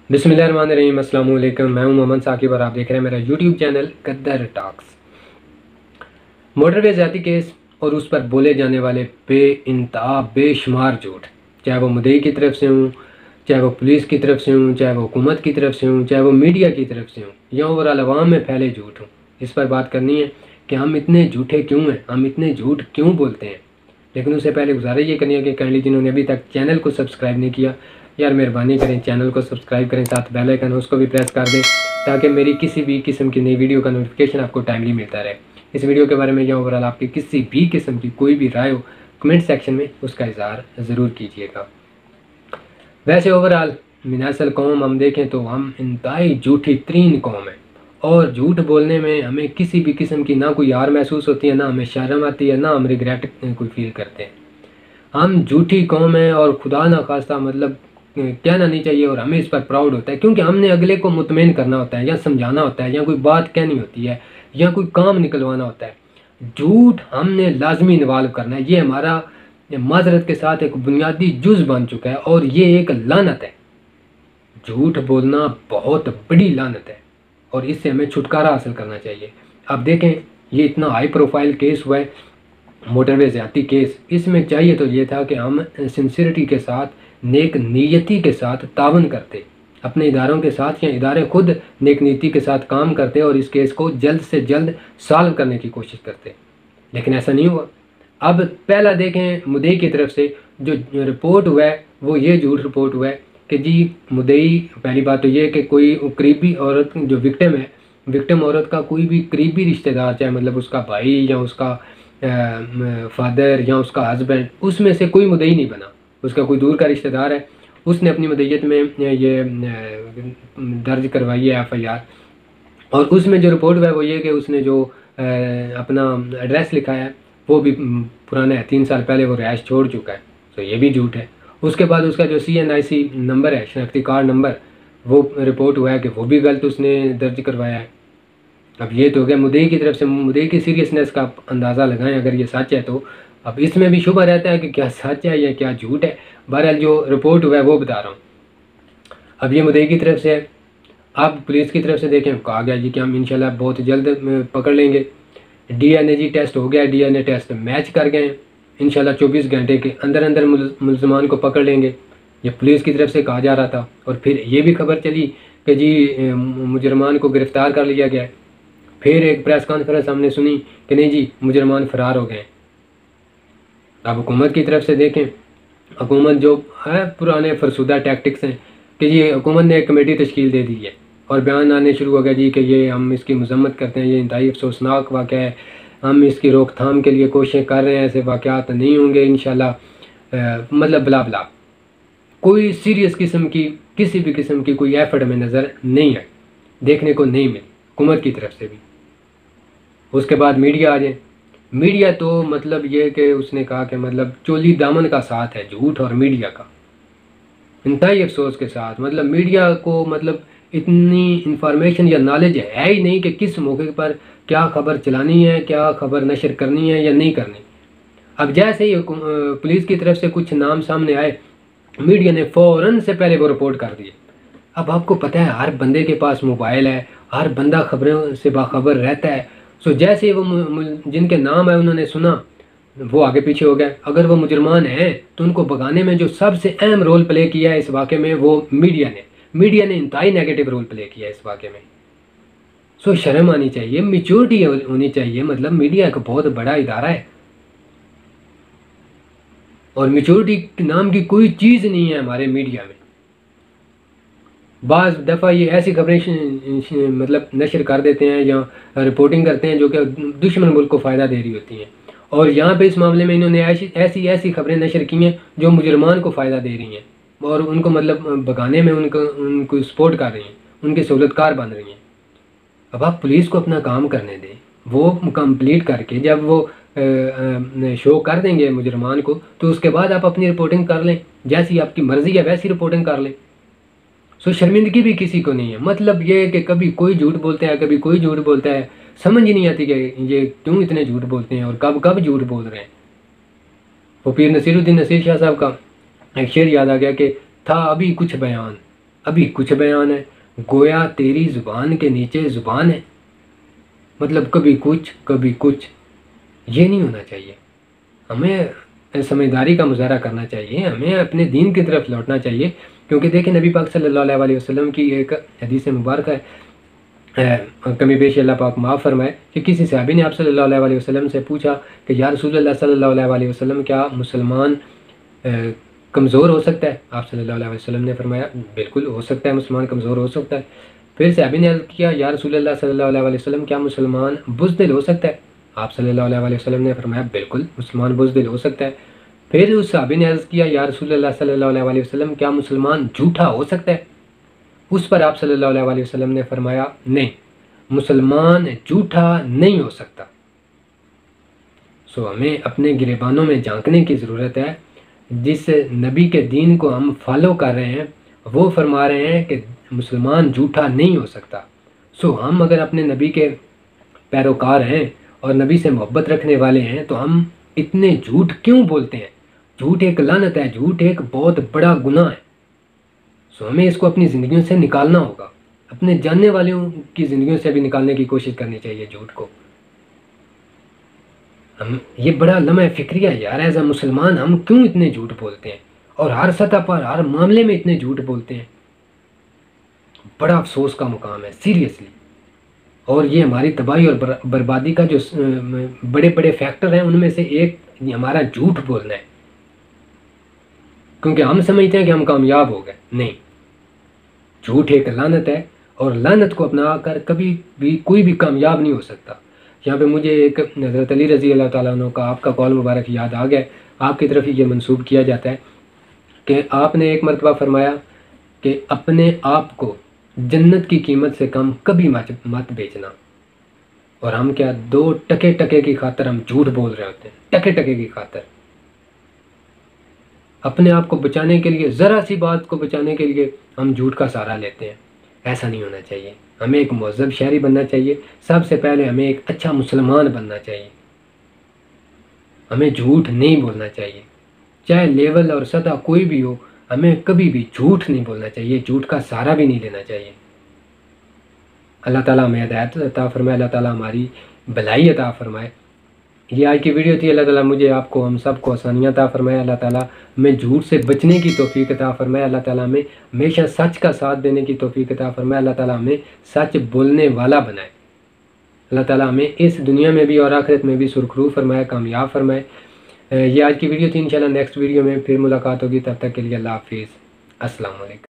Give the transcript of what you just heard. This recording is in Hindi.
बिस्मिल्लाहिर्रहमानिर्रहीम, अस्सलाम वालेकुम। मैं हूं मोहम्मद साकिब और आप देख रहे हैं मेरा यूट्यूब चैनल गद्दार टॉक्स। मोटरवे ज़्यादती केस और उस पर बोले जाने वाले बेइंतहा बेशुमार झूठ, चाहे वो मुद्दई की तरफ से हूँ, चाहे वो पुलिस की तरफ से हूँ, चाहे वो हुकूमत की तरफ से हूँ, चाहे वो मीडिया की तरफ से हूँ, या ओवरऑल अवाम में फैले झूठ हूँ, इस पर बात करनी है कि हम इतने झूठे क्यों हैं, हम इतने झूठ क्यों बोलते हैं। लेकिन उससे पहले गुजारिश ये करनी है कि काइंडली जिन्होंने अभी तक चैनल को सब्सक्राइब नहीं किया, यार मेहरबानी करें चैनल को सब्सक्राइब करें, साथ बेल आइकन उसको भी प्रेस कर दें ताकि मेरी किसी भी किस्म की नई वीडियो का नोटिफिकेशन आपको टाइमली मिलता रहे। इस वीडियो के बारे में या ओवरऑल आपकी किसी भी किस्म की कोई भी राय हो, कमेंट सेक्शन में उसका इज़हार ज़रूर कीजिएगा। वैसे ओवरऑल मिनासल कौम हम देखें तो हम इंतहाई झूठी तरीन कौम है, और झूठ बोलने में हमें किसी भी किस्म की ना कोई यार महसूस होती है, ना हमें शर्म आती है, ना हम रिग्रेट कोई फील करते हैं। हम झूठी कौम है और खुदा ना खास्ता मतलब कहना नहीं चाहिए, और हमें इस पर प्राउड होता है क्योंकि हमने अगले को मुतमईन करना होता है, या समझाना होता है, या कोई बात कहनी होती है, या कोई काम निकलवाना होता है। झूठ हमने लाजमी इन्वॉल्व करना है, ये हमारा माजरत के साथ एक बुनियादी जुज़ बन चुका है और ये एक लानत है। झूठ बोलना बहुत बड़ी लानत है और इससे हमें छुटकारा हासिल करना चाहिए। अब देखें, ये इतना हाई प्रोफाइल केस हुआ है, मोटरवे ज़्यादती केस, इसमें चाहिए तो ये था कि हम सिंसियरिटी के साथ, नेक नीयती के साथ तावन करते, अपने इदारों के साथ, या इदारे खुद नेक नीति के साथ काम करते और इस केस को जल्द से जल्द सॉल्व करने की कोशिश करते। लेकिन ऐसा नहीं हुआ। अब पहला देखें, मुद्दई की तरफ से जो रिपोर्ट हुआ है वो ये झूठ रिपोर्ट हुआ है कि जी मुद्दई, पहली बात तो ये कि कोई करीबी औरत जो विक्टिम है, विक्टिम औरत का कोई भी करीबी रिश्तेदार, चाहे मतलब उसका भाई या उसका फादर या उसका हस्बैंड, उसमें से कोई मुद्दई नहीं बना, उसका कोई दूर का रिश्तेदार है, उसने अपनी मुद्दईयत में ये दर्ज करवाई है FIR, और उसमें जो रिपोर्ट हुआ है वो ये कि उसने जो अपना एड्रेस लिखा है वो भी पुराना है, 3 साल पहले वो रिहाइश छोड़ चुका है, तो ये भी झूठ है। उसके बाद उसका जो CNIC नंबर है, शनाख्ती कार्ड नंबर, वो रिपोर्ट हुआ है कि वो भी गलत उसने दर्ज करवाया है। अब ये तो हो गया मुद्दई की तरफ से, मुद्दई की सीरियसनेस का आप अंदाज़ा लगाएं अगर ये सच है तो। अब इसमें भी शुबा रहता है कि क्या सच है या क्या झूठ है। बहरहाल जो रिपोर्ट हुआ है वो बता रहा हूँ। अब ये मुद्दई की तरफ से है। अब पुलिस की तरफ से देखें, कहा गया जी कि हम इंशाल्लाह बहुत जल्द पकड़ लेंगे। DNA जी टेस्ट हो गया, DNA टेस्ट मैच कर गए, इंशाल्लाह 24 घंटे के अंदर अंदर मुलजमान को पकड़ लेंगे, ये पुलिस की तरफ से कहा जा रहा था। और फिर ये भी खबर चली कि जी मुजरमान को गिरफ़्तार कर लिया गया है। फिर एक प्रेस कॉन्फ्रेंस हमने सुनी कि नहीं जी मुजरमान फ़रार हो गए। अब हुकूमत की तरफ से देखें, हुकूमत जो है पुराने फरसुदा टैक्टिक्स हैं कि जी हुकूमत ने एक कमेटी तश्कील दे दी है और बयान आने शुरू हो गया जी कि ये हम इसकी मजम्मत करते हैं, ये इंतहाई अफसोसनाक वाक़या है, हम इसकी रोकथाम के लिए कोशिशें कर रहे हैं, ऐसे वाक़यात नहीं होंगे इंशाल्लाह, मतलब बला बला। कोई सीरियस किस्म की, किसी भी किस्म की कोई एफर्ट हमें नज़र नहीं है, देखने को नहीं मिली हुकूमत की तरफ से भी। उसके बाद मीडिया आ जाए, मीडिया तो मतलब ये कि उसने कहा कि मतलब चोली दामन का साथ है झूठ और मीडिया का, इंतहाई अफसोस के साथ। मतलब मीडिया को मतलब इतनी इंफॉर्मेशन या नॉलेज है ही नहीं कि किस मौके पर क्या खबर चलानी है, क्या खबर नशर करनी है या नहीं करनी। अब जैसे ही पुलिस की तरफ से कुछ नाम सामने आए, मीडिया ने फ़ौरन से पहले वो रिपोर्ट कर दिए। अब आपको पता है हर बंदे के पास मोबाइल है, हर बंदा खबरों से बाखबर रहता है। सो जैसे ही वो जिनके नाम है उन्होंने सुना, वो आगे पीछे हो गए। अगर वो मुजरमान हैं तो उनको भगाने में जो सबसे अहम रोल प्ले किया है इस वाक़े में वो मीडिया ने इंतहाई नेगेटिव रोल प्ले किया है इस वाक़े में। सो शर्म आनी चाहिए, मैच्योरिटी होनी चाहिए। मतलब मीडिया एक बहुत बड़ा इदारा है और मैच्योरिटी नाम की कोई चीज़ नहीं है हमारे मीडिया में। बाज़ दफ़ा ये ऐसी खबरें मतलब नशर कर देते हैं या रिपोर्टिंग करते हैं जो कि दुश्मन मुल्क को फ़ायदा दे रही होती हैं, और यहाँ पे इस मामले में इन्होंने ऐसी खबरें नशर की हैं जो मुजरमान को फ़ायदा दे रही हैं और उनको मतलब भगाने में उनको सपोर्ट कर रही हैं, उनके सहूलतकार बन रही हैं। अब आप पुलिस को अपना काम करने दें, वो कंप्लीट करके जब वो शो कर देंगे मुजरमान को, तो उसके बाद आप अपनी रिपोर्टिंग कर लें, जैसी आपकी मर्ज़ी है वैसी रिपोर्टिंग कर लें। सो शर्मिंदगी भी किसी को नहीं है। मतलब ये कि कभी कोई झूठ बोलता है, कभी कोई झूठ बोलता है, समझ ही नहीं आती कि ये क्यों इतने झूठ बोलते हैं और कब कब झूठ बोल रहे हैं। वो पीर नसीरुद्दीन नसीर शाह साहब का एक शेर याद आ गया कि था अभी कुछ बयान, अभी कुछ बयान है, गोया तेरी ज़ुबान के नीचे ज़ुबान है। मतलब कभी कुछ कभी कुछ, ये नहीं होना चाहिए। हमें समझदारी का मुजाहरा करना चाहिए, हमें अपने दीन की तरफ लौटना चाहिए। क्योंकि देखिए नबी पाक सल्लल्लाहु अलैहि वसल्लम की एक हदीस मुबारक है, कमी पेशी अल्लाह पाक माफ़ फरमाए, कि किसी सहाबी ने आप सल्लल्लाहु अलैहि वसल्लम से पूछा कि या रसूलल्लाह सल्लल्लाहु अलैहि वसल्लम, क्या मुसलमान कमज़ोर हो सकता है? आप सल्लल्लाहु अलैहि वसल्लम ने फरमाया बिल्कुल हो सकता है, मुसलमान कमज़ोर हो सकता है। फिर सहाबी ने अर्ज़ किया या रसूलल्लाह सल्लल्लाहु अलैहि वसल्लम, क्या मुसलमान बुज़दिल हो सकता है? आप सल्लल्लाहु अलैहि वसल्लम ने फरमाया बिल्कुल मुसलमान बुज़दिल हो सकता है। फिर उस सहाबी ने अर्ज़ किया या रसूलल्लाह सल्लल्लाहु अलैहि वसल्लम, क्या मुसलमान झूठा हो सकता है? उस पर आप सल्लल्लाहु अलैहि वसल्लम ने फरमाया नहीं, मुसलमान झूठा नहीं हो सकता। सो हमें अपने गिरेबानों में झांकने की ज़रूरत है। जिस नबी के दीन को हम फॉलो कर रहे हैं वो फरमा रहे हैं कि मुसलमान झूठा नहीं हो सकता। सो हम अगर अपने नबी के पैरोकार हैं और नबी से मोहब्बत रखने वाले हैं तो हम इतने झूठ क्यों बोलते हैं? झूठ एक लानत है, झूठ एक बहुत बड़ा गुनाह है। सो हमें इसको अपनी ज़िंदगियों से निकालना होगा, अपने जानने वालों की ज़िंदगियों से भी निकालने की कोशिश करनी चाहिए झूठ को। हम ये बड़ा लम्हा फ़िक्रिया है यार, एज अ मुसलमान हम क्यों इतने झूठ बोलते हैं और हर सतह पर हर मामले में इतने झूठ बोलते हैं। बड़ा अफसोस का मुकाम है सीरियसली। और ये हमारी तबाही और बर्बादी का जो बड़े बड़े फैक्टर हैं उनमें से एक हमारा झूठ बोलना है। क्योंकि हम समझते हैं कि हम कामयाब हो गए, नहीं, झूठ एक लानत है और लानत को अपना कर कभी भी कोई भी कामयाब नहीं हो सकता। यहाँ पे मुझे एक हज़रत अली रज़ी अल्लाह ताला अन्हु का आपका कौल मुबारक याद आ गया। आपकी तरफ ही ये मंसूब किया जाता है कि आपने एक मरतबा फरमाया कि अपने आप को जन्नत की कीमत से कम कभी मत बेचना। और हम क्या 2 टके टके की खातर हम झूठ बोल रहे होते हैं, टके टके की खातर। अपने आप को बचाने के लिए, ज़रा सी बात को बचाने के लिए हम झूठ का सहारा लेते हैं। ऐसा नहीं होना चाहिए। हमें एक मुहज़्ज़ब शहरी बनना चाहिए। सबसे पहले हमें एक अच्छा मुसलमान बनना चाहिए। हमें झूठ नहीं बोलना चाहिए, चाहे लेवल और सतह कोई भी हो। हमें कभी भी झूठ नहीं बोलना चाहिए, झूठ का सहारा भी नहीं लेना चाहिए। अल्लाह ताला हमें हिदायत अता फरमाए, अल्लाह ताला हमारी भलाई अता फरमाए। ये आज की वीडियो थी। अल्लाह ताला मुझे, आपको, हम सब को आसानियाँ अता फरमाए। अल्लाह ताला हमें झूठ से बचने की तौफीक अता फरमाए। अल्लाह ताला हमें हमेशा सच का साथ देने की तौफीक अता फरमाए। अल्लाह ताला हमें सच बोलने वाला बनाए। अल्लाह ताला हमें इस दुनिया में भी और आखिरत में भी सुरखरू फरमाए, कामयाब फरमाए। ये आज की वीडियो थी। इंशाल्लाह नेक्स्ट वीडियो में फिर मुलाकात होगी। तब तक के लिए अल्लाह हाफिज़, अस्सलाम वालेकुम।